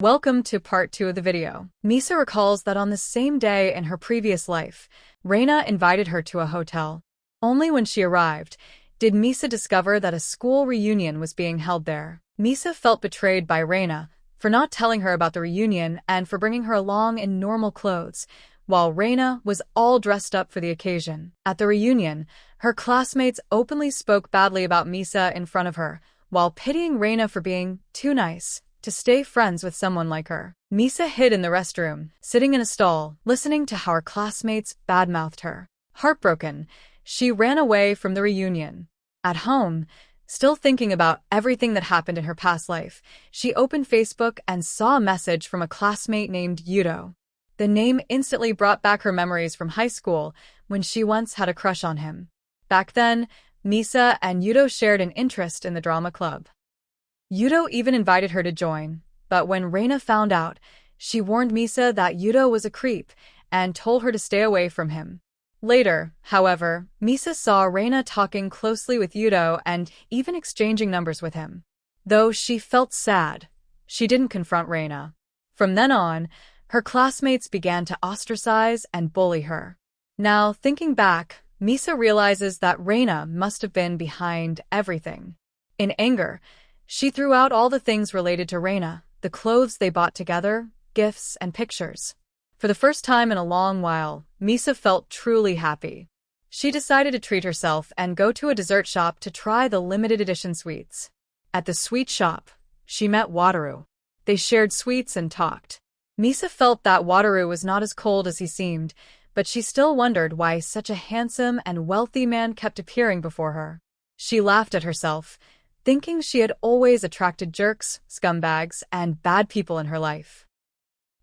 Welcome to part 2 of the video. Misa recalls that on the same day in her previous life, Reina invited her to a hotel. Only when she arrived did Misa discover that a school reunion was being held there. Misa felt betrayed by Reina for not telling her about the reunion and for bringing her along in normal clothes, while Reina was all dressed up for the occasion. At the reunion, her classmates openly spoke badly about Misa in front of her, while pitying Reina for being too nice to stay friends with someone like her. Misa hid in the restroom, sitting in a stall, listening to how her classmates badmouthed her. Heartbroken, she ran away from the reunion. At home, still thinking about everything that happened in her past life, she opened Facebook and saw a message from a classmate named Yudo. The name instantly brought back her memories from high school when she once had a crush on him. Back then, Misa and Yudo shared an interest in the drama club. Yudo even invited her to join, but when Reina found out, she warned Misa that Yudo was a creep and told her to stay away from him. Later, however, Misa saw Reina talking closely with Yudo and even exchanging numbers with him. Though she felt sad, she didn't confront Reina. From then on, her classmates began to ostracize and bully her. Now, thinking back, Misa realizes that Reina must have been behind everything. In anger, she threw out all the things related to Reina, the clothes they bought together, gifts, and pictures. For the first time in a long while, Misa felt truly happy. She decided to treat herself and go to a dessert shop to try the limited edition sweets. At the sweet shop, she met Wataru. They shared sweets and talked. Misa felt that Wataru was not as cold as he seemed, but she still wondered why such a handsome and wealthy man kept appearing before her. She laughed at herself, thinking she had always attracted jerks, scumbags, and bad people in her life.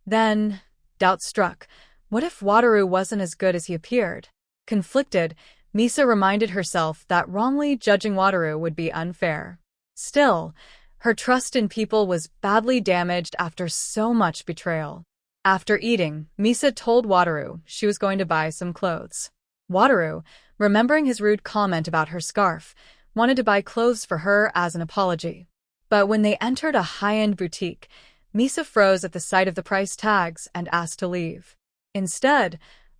Then, doubt struck. What if Wataru wasn't as good as he appeared? Conflicted, Misa reminded herself that wrongly judging Wataru would be unfair. Still, her trust in people was badly damaged after so much betrayal. After eating, Misa told Wataru she was going to buy some clothes. Wataru, remembering his rude comment about her scarf, wanted to buy clothes for her as an apology. But when they entered a high-end boutique, Misa froze at the sight of the price tags and asked to leave. Instead,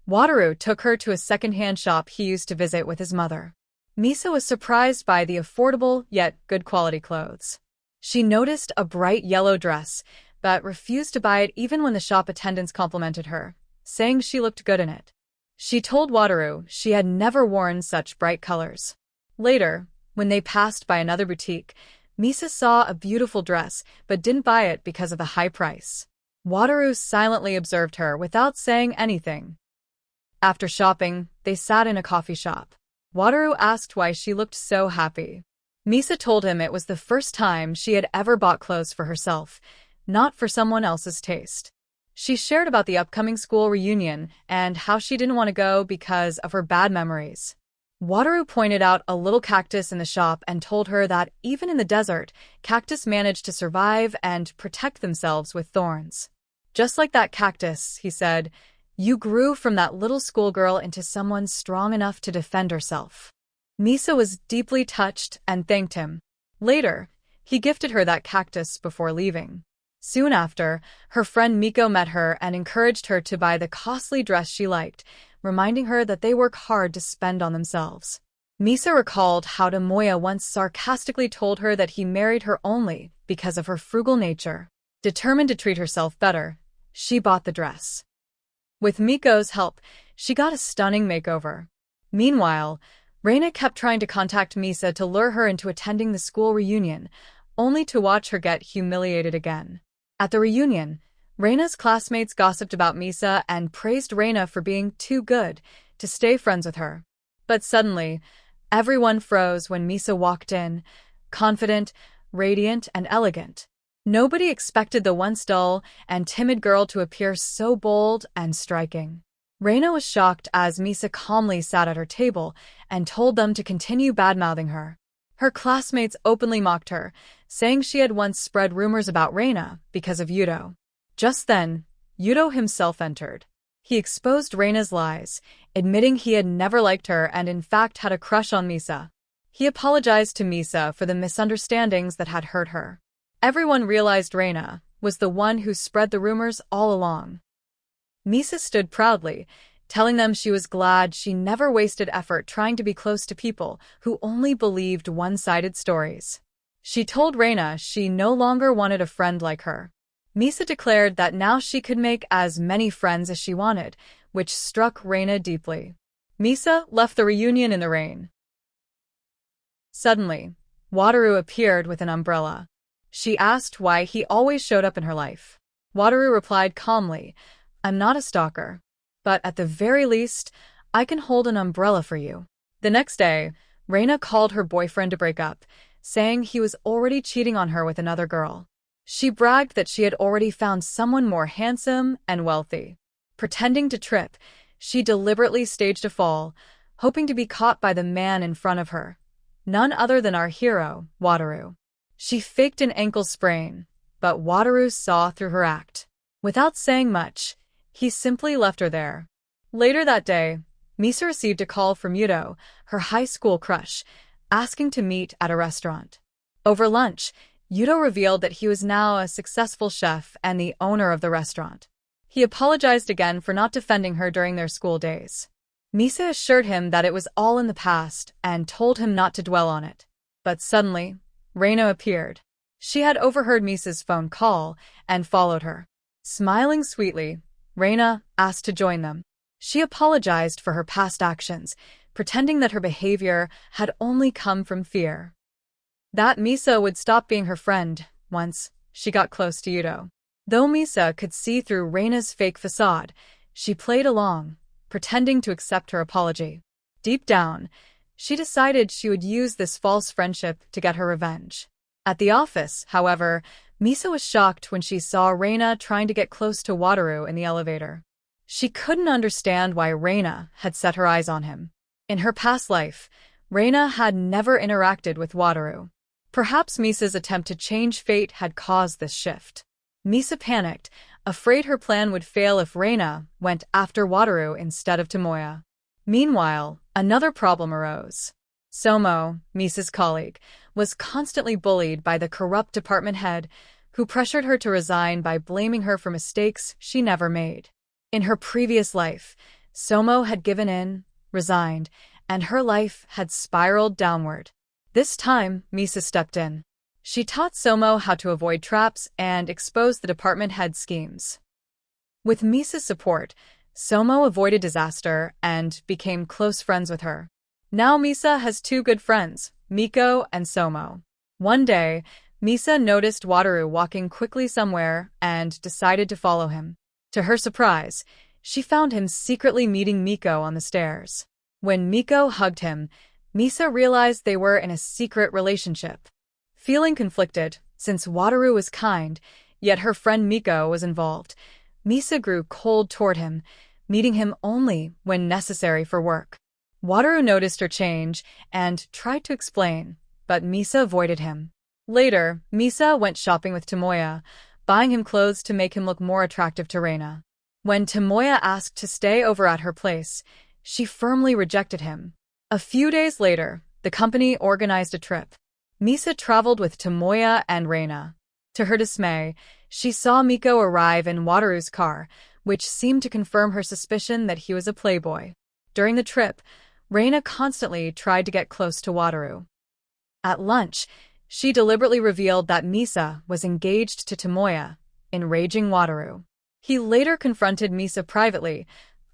Wataru took her to a second-hand shop he used to visit with his mother. Misa was surprised by the affordable yet good-quality clothes. She noticed a bright yellow dress, but refused to buy it even when the shop attendants complimented her, saying she looked good in it. She told Wataru she had never worn such bright colors. Later, when they passed by another boutique, Misa saw a beautiful dress but didn't buy it because of the high price. Wataru silently observed her without saying anything. After shopping, they sat in a coffee shop. Wataru asked why she looked so happy. Misa told him it was the first time she had ever bought clothes for herself, not for someone else's taste. She shared about the upcoming school reunion and how she didn't want to go because of her bad memories. Wataru pointed out a little cactus in the shop and told her that even in the desert, cactus managed to survive and protect themselves with thorns. Just like that cactus, he said, you grew from that little schoolgirl into someone strong enough to defend herself. Misa was deeply touched and thanked him. Later, he gifted her that cactus before leaving. Soon after, her friend Miko met her and encouraged her to buy the costly dress she liked, reminding her that they work hard to spend on themselves. Misa recalled how Tomoya once sarcastically told her that he married her only because of her frugal nature. Determined to treat herself better, she bought the dress. With Miko's help, she got a stunning makeover. Meanwhile, Reina kept trying to contact Misa to lure her into attending the school reunion, only to watch her get humiliated again. At the reunion, Reina's classmates gossiped about Misa and praised Reina for being too good to stay friends with her. But suddenly, everyone froze when Misa walked in, confident, radiant, and elegant. Nobody expected the once dull and timid girl to appear so bold and striking. Reina was shocked as Misa calmly sat at her table and told them to continue badmouthing her. Her classmates openly mocked her, saying she had once spread rumors about Reina because of Yudo. Just then, Yudo himself entered. He exposed Reina's lies, admitting he had never liked her and in fact had a crush on Misa. He apologized to Misa for the misunderstandings that had hurt her. Everyone realized Reina, was the one who spread the rumors all along. Misa stood proudly, telling them she was glad she never wasted effort trying to be close to people who only believed one-sided stories. She told Reina she no longer wanted a friend like her. Misa declared that now she could make as many friends as she wanted, which struck Reina deeply. Misa left the reunion in the rain. Suddenly, Wataru appeared with an umbrella. She asked why he always showed up in her life. Wataru replied calmly, "I'm not a stalker. But at the very least, I can hold an umbrella for you." The next day, Reina called her boyfriend to break up, saying he was already cheating on her with another girl. She bragged that she had already found someone more handsome and wealthy. Pretending to trip, she deliberately staged a fall, hoping to be caught by the man in front of her. None other than our hero, Wataru. She faked an ankle sprain, but Wataru saw through her act. Without saying much, he simply left her there. Later that day, Misa received a call from Yuto, her high school crush, asking to meet at a restaurant. Over lunch, Yuto revealed that he was now a successful chef and the owner of the restaurant. He apologized again for not defending her during their school days. Misa assured him that it was all in the past and told him not to dwell on it. But suddenly, Reina appeared. She had overheard Misa's phone call and followed her. Smiling sweetly, Reina asked to join them. She apologized for her past actions, pretending that her behavior had only come from fear. That Misa would stop being her friend once she got close to Yuto. Though Misa could see through Reina's fake facade, she played along, pretending to accept her apology. Deep down, she decided she would use this false friendship to get her revenge. At the office, however, Misa was shocked when she saw Reina trying to get close to Wataru in the elevator. She couldn't understand why Reina had set her eyes on him. In her past life, Reina had never interacted with Wataru. Perhaps Misa's attempt to change fate had caused this shift. Misa panicked, afraid her plan would fail if Reina went after Wataru instead of Tomoya. Meanwhile, another problem arose. Somo, Misa's colleague, was constantly bullied by the corrupt department head, who pressured her to resign by blaming her for mistakes she never made. In her previous life, Somo had given in, resigned, and her life had spiraled downward. This time, Misa stepped in. She taught Somo how to avoid traps and expose the department head's schemes. With Misa's support, Somo avoided disaster and became close friends with her. Now Misa has two good friends, Miko and Somo. One day, Misa noticed Wataru walking quickly somewhere and decided to follow him. To her surprise, she found him secretly meeting Miko on the stairs. When Miko hugged him, Misa realized they were in a secret relationship. Feeling conflicted, since Wataru was kind, yet her friend Miko was involved, Misa grew cold toward him, meeting him only when necessary for work. Wataru noticed her change and tried to explain, but Misa avoided him. Later, Misa went shopping with Tomoya, buying him clothes to make him look more attractive to Reina. When Tomoya asked to stay over at her place, she firmly rejected him. A few days later, the company organized a trip. Misa traveled with Tomoya and Reina. To her dismay, she saw Miko arrive in Wataru's car, which seemed to confirm her suspicion that he was a playboy. During the trip, Reina constantly tried to get close to Wataru. At lunch, she deliberately revealed that Misa was engaged to Tomoya, enraging Wataru. He later confronted Misa privately,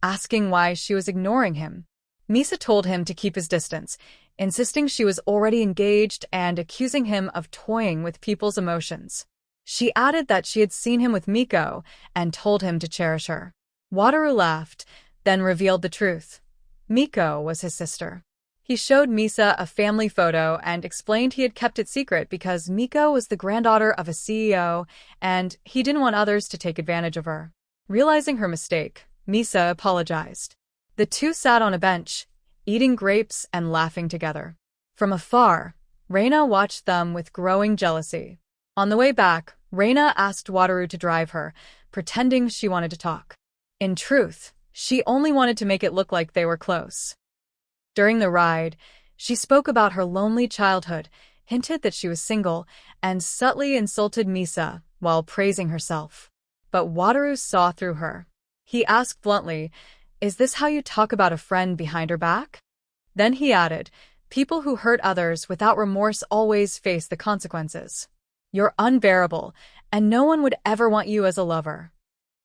asking why she was ignoring him. Misa told him to keep his distance, insisting she was already engaged and accusing him of toying with people's emotions. She added that she had seen him with Miko and told him to cherish her. Wataru laughed, then revealed the truth. Miko was his sister. He showed Misa a family photo and explained he had kept it secret because Miko was the granddaughter of a CEO and he didn't want others to take advantage of her. Realizing her mistake, Misa apologized. The two sat on a bench, eating grapes and laughing together. From afar, Reina watched them with growing jealousy. On the way back, Reina asked Wataru to drive her, pretending she wanted to talk. In truth, she only wanted to make it look like they were close. During the ride, she spoke about her lonely childhood, hinted that she was single, and subtly insulted Misa, while praising herself. But Wataru saw through her. He asked bluntly, "Is this how you talk about a friend behind her back?" Then he added, "People who hurt others without remorse always face the consequences. You're unbearable, and no one would ever want you as a lover."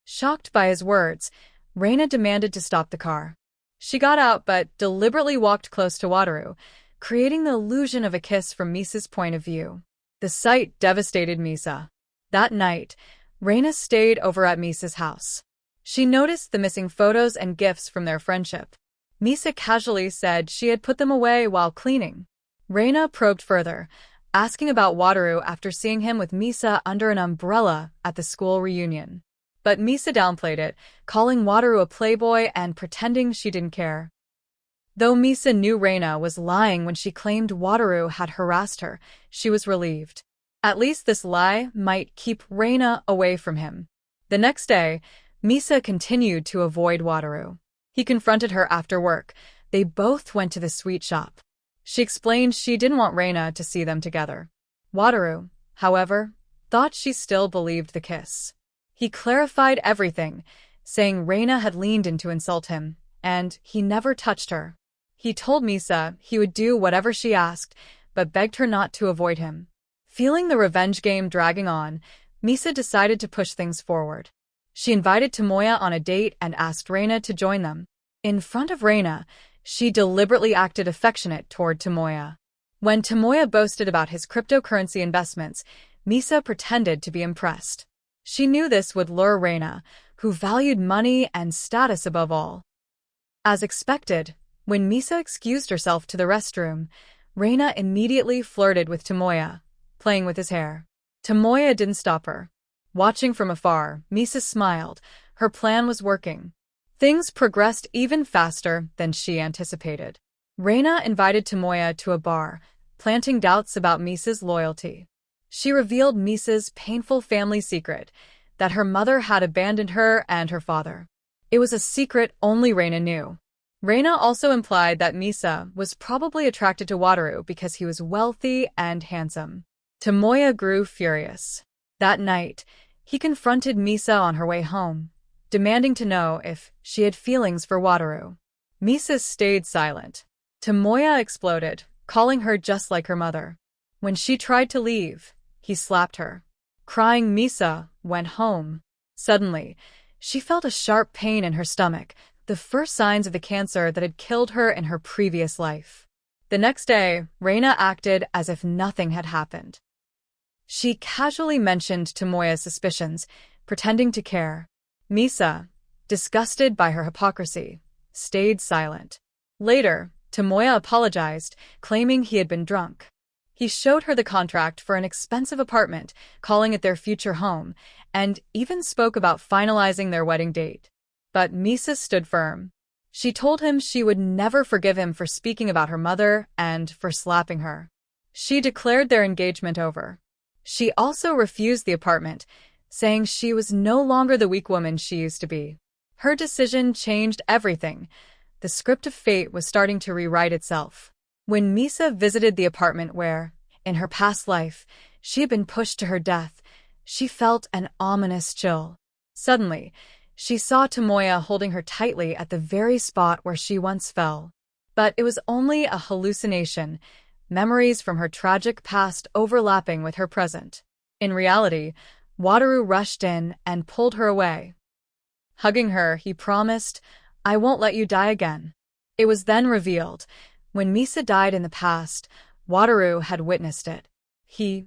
Shocked by his words, Reina demanded to stop the car. She got out but deliberately walked close to Wataru, creating the illusion of a kiss from Misa's point of view. The sight devastated Misa. That night, Reina stayed over at Misa's house. She noticed the missing photos and gifts from their friendship. Misa casually said she had put them away while cleaning. Reina probed further, asking about Wataru after seeing him with Misa under an umbrella at the school reunion. But Misa downplayed it, calling Wataru a playboy and pretending she didn't care. Though Misa knew Reina was lying when she claimed Wataru had harassed her, she was relieved. At least this lie might keep Reina away from him. The next day, Misa continued to avoid Wataru. He confronted her after work. They both went to the sweet shop. She explained she didn't want Reina to see them together. Wataru, however, thought she still believed the kiss. He clarified everything, saying Reina had leaned in to insult him, and he never touched her. He told Misa he would do whatever she asked, but begged her not to avoid him. Feeling the revenge game dragging on, Misa decided to push things forward. She invited Tomoya on a date and asked Reina to join them. In front of Reina, she deliberately acted affectionate toward Tomoya. When Tomoya boasted about his cryptocurrency investments, Misa pretended to be impressed. She knew this would lure Reina, who valued money and status above all. As expected, when Misa excused herself to the restroom, Reina immediately flirted with Tomoya, playing with his hair. Tomoya didn't stop her. Watching from afar, Misa smiled. Her plan was working. Things progressed even faster than she anticipated. Reina invited Tomoya to a bar, planting doubts about Misa's loyalty. She revealed Misa's painful family secret, that her mother had abandoned her and her father. It was a secret only Reina knew. Reina also implied that Misa was probably attracted to Wataru because he was wealthy and handsome. Tomoya grew furious. That night, he confronted Misa on her way home, demanding to know if she had feelings for Wataru. Misa stayed silent. Tomoya exploded, calling her just like her mother. When she tried to leave, he slapped her. Crying, Misa went home. Suddenly, she felt a sharp pain in her stomach, the first signs of the cancer that had killed her in her previous life. The next day, Reina acted as if nothing had happened. She casually mentioned Tomoya's suspicions, pretending to care. Misa, disgusted by her hypocrisy, stayed silent. Later, Tomoya apologized, claiming he had been drunk. He showed her the contract for an expensive apartment, calling it their future home, and even spoke about finalizing their wedding date. But Misa stood firm. She told him she would never forgive him for speaking about her mother and for slapping her. She declared their engagement over. She also refused the apartment, saying she was no longer the weak woman she used to be. Her decision changed everything. The script of fate was starting to rewrite itself. When Misa visited the apartment where, in her past life, she had been pushed to her death, she felt an ominous chill. Suddenly, she saw Tomoya holding her tightly at the very spot where she once fell. But it was only a hallucination, memories from her tragic past overlapping with her present. In reality, Wataru rushed in and pulled her away. Hugging her, he promised, "I won't let you die again." It was then revealed, when Misa died in the past, Wataru had witnessed it. He,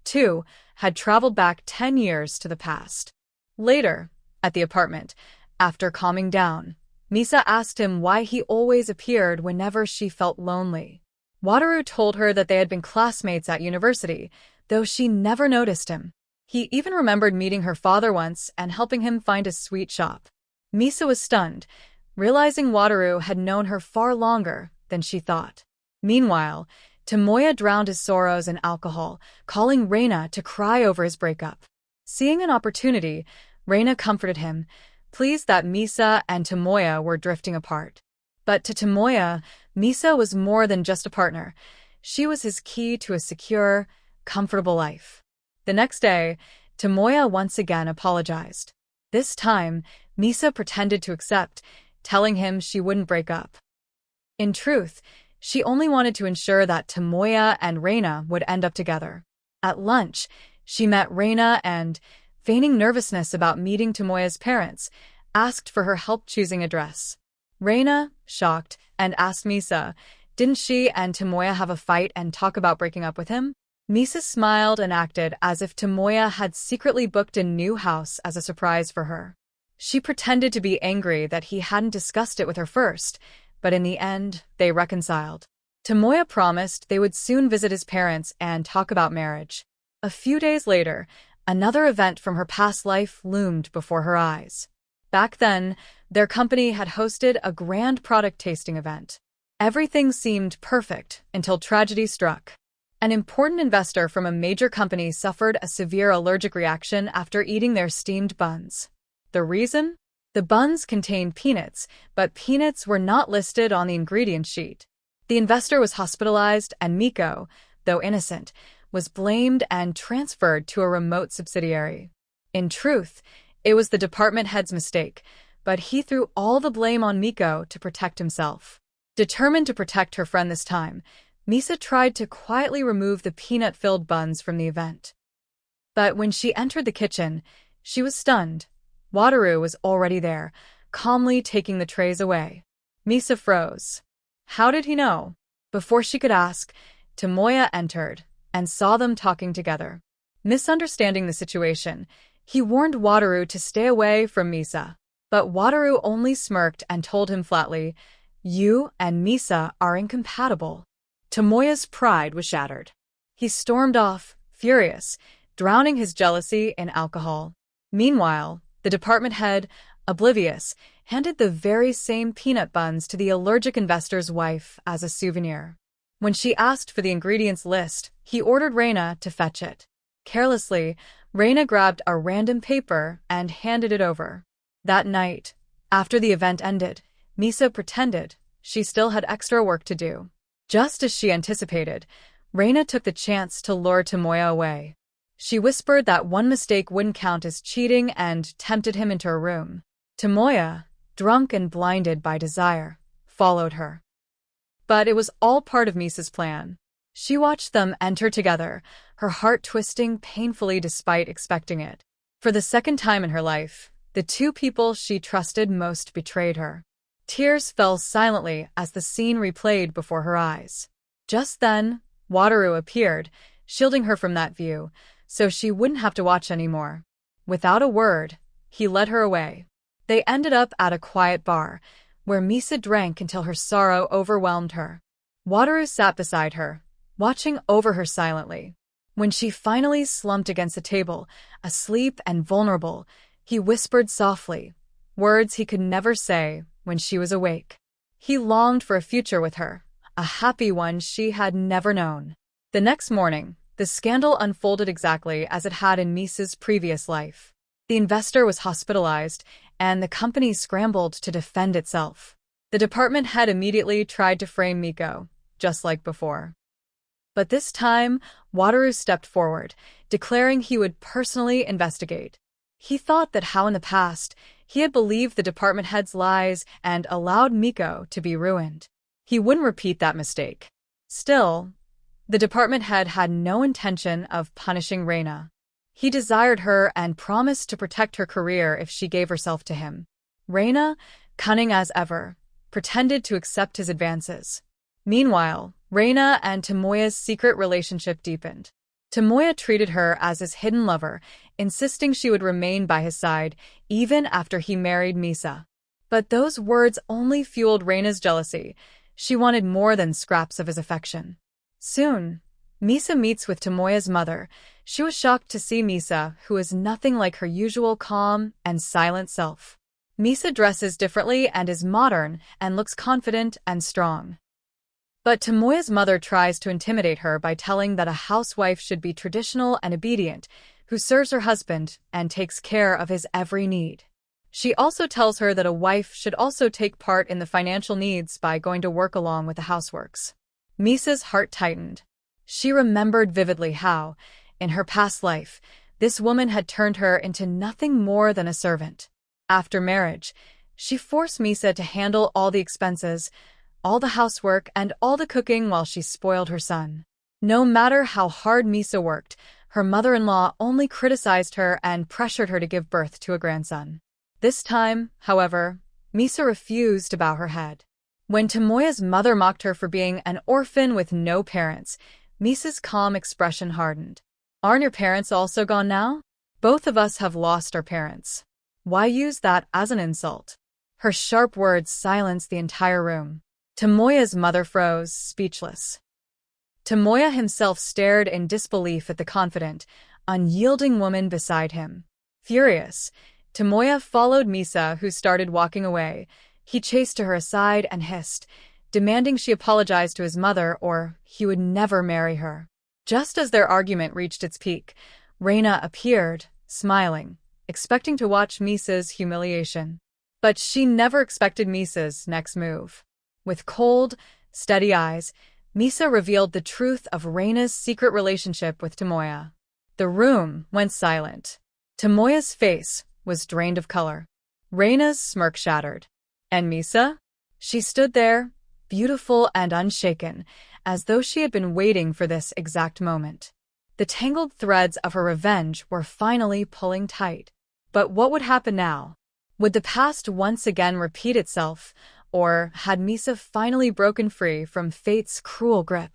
too, had traveled back 10 years to the past. Later, at the apartment, after calming down, Misa asked him why he always appeared whenever she felt lonely. Wataru told her that they had been classmates at university, though she never noticed him. He even remembered meeting her father once and helping him find a sweet shop. Misa was stunned, realizing Wataru had known her far longer than she thought. Meanwhile, Tomoya drowned his sorrows in alcohol, calling Reina to cry over his breakup. Seeing an opportunity, Reina comforted him, pleased that Misa and Tomoya were drifting apart. But to Tomoya, Misa was more than just a partner. She was his key to a secure, comfortable life. The next day, Tomoya once again apologized. This time, Misa pretended to accept, telling him she wouldn't break up. In truth, she only wanted to ensure that Tomoya and Reina would end up together. At lunch, she met Reina and, feigning nervousness about meeting Tomoya's parents, asked for her help choosing a dress. Reina, shocked, and asked Misa, didn't she and Tomoya have a fight and talk about breaking up with him? Misa smiled and acted as if Tomoya had secretly booked a new house as a surprise for her. She pretended to be angry that he hadn't discussed it with her first, but in the end, they reconciled. Tomoya promised they would soon visit his parents and talk about marriage. A few days later, another event from her past life loomed before her eyes. Back then, their company had hosted a grand product tasting event. Everything seemed perfect until tragedy struck. An important investor from a major company suffered a severe allergic reaction after eating their steamed buns. The reason? The buns contained peanuts, but peanuts were not listed on the ingredient sheet. The investor was hospitalized, and Miko, though innocent, was blamed and transferred to a remote subsidiary. In truth, it was the department head's mistake, but he threw all the blame on Miko to protect himself. Determined to protect her friend this time, Misa tried to quietly remove the peanut-filled buns from the event. But when she entered the kitchen, she was stunned. Wataru was already there, calmly taking the trays away. Misa froze. How did he know? Before she could ask, Tomoya entered and saw them talking together. Misunderstanding the situation, he warned Wataru to stay away from Misa. But Wataru only smirked and told him flatly, "You and Misa are incompatible." Tomoya's pride was shattered. He stormed off, furious, drowning his jealousy in alcohol. Meanwhile, the department head, oblivious, handed the very same peanut buns to the allergic investor's wife as a souvenir. When she asked for the ingredients list, he ordered Reina to fetch it. Carelessly, Reina grabbed a random paper and handed it over. That night, after the event ended, Misa pretended she still had extra work to do. Just as she anticipated, Reina took the chance to lure Tomoya away. She whispered that one mistake wouldn't count as cheating and tempted him into her room. Tomoya, drunk and blinded by desire, followed her. But it was all part of Misa's plan. She watched them enter together, her heart twisting painfully despite expecting it. For the second time in her life, the two people she trusted most betrayed her. Tears fell silently as the scene replayed before her eyes. Just then, Wataru appeared, shielding her from that view, so she wouldn't have to watch anymore. Without a word, he led her away. They ended up at a quiet bar, where Misa drank until her sorrow overwhelmed her. Wataru sat beside her, watching over her silently. When she finally slumped against the table, asleep and vulnerable, he whispered softly, words he could never say when she was awake. He longed for a future with her, a happy one she had never known. The next morning, the scandal unfolded exactly as it had in Misa's previous life. The investor was hospitalized, and the company scrambled to defend itself. The department head immediately tried to frame Miko, just like before. But this time, Wataru stepped forward, declaring he would personally investigate. He thought that how in the past, he had believed the department head's lies and allowed Miko to be ruined. He wouldn't repeat that mistake. Still, the department head had no intention of punishing Reina. He desired her and promised to protect her career if she gave herself to him. Reina, cunning as ever, pretended to accept his advances. Meanwhile, Reina and Tomoya's secret relationship deepened. Tomoya treated her as his hidden lover, insisting she would remain by his side even after he married Misa. But those words only fueled Reina's jealousy. She wanted more than scraps of his affection. Soon, Misa meets with Tomoya's mother. She was shocked to see Misa, who is nothing like her usual calm and silent self. Misa dresses differently and is modern and looks confident and strong. But Tomoya's mother tries to intimidate her by telling that a housewife should be traditional and obedient, who serves her husband and takes care of his every need. She also tells her that a wife should also take part in the financial needs by going to work along with the houseworks. Misa's heart tightened. She remembered vividly how, in her past life, This woman had turned her into nothing more than a servant. After marriage, she forced Misa to handle all the expenses, all the housework, and all the cooking while she spoiled her son. No matter how hard Misa worked, her mother-in-law only criticized her and pressured her to give birth to a grandson. This time, however, Misa refused to bow her head. When Tomoya's mother mocked her for being an orphan with no parents, Misa's calm expression hardened. "Aren't your parents also gone now? Both of us have lost our parents. Why use that as an insult?" Her sharp words silenced the entire room. Tomoya's mother froze, speechless. Tomoya himself stared in disbelief at the confident, unyielding woman beside him. Furious, Tomoya followed Misa, who started walking away. He chased her aside and hissed, demanding she apologize to his mother or he would never marry her. Just as their argument reached its peak, Reina appeared, smiling, expecting to watch Misa's humiliation. But she never expected Misa's next move. With cold, steady eyes, Misa revealed the truth of Reina's secret relationship with Tomoya. The room went silent. Tomoya's face was drained of color. Reina's smirk shattered. And Misa? She stood there, beautiful and unshaken, as though she had been waiting for this exact moment. The tangled threads of her revenge were finally pulling tight. But what would happen now? Would the past once again repeat itself, or had Misa finally broken free from fate's cruel grip?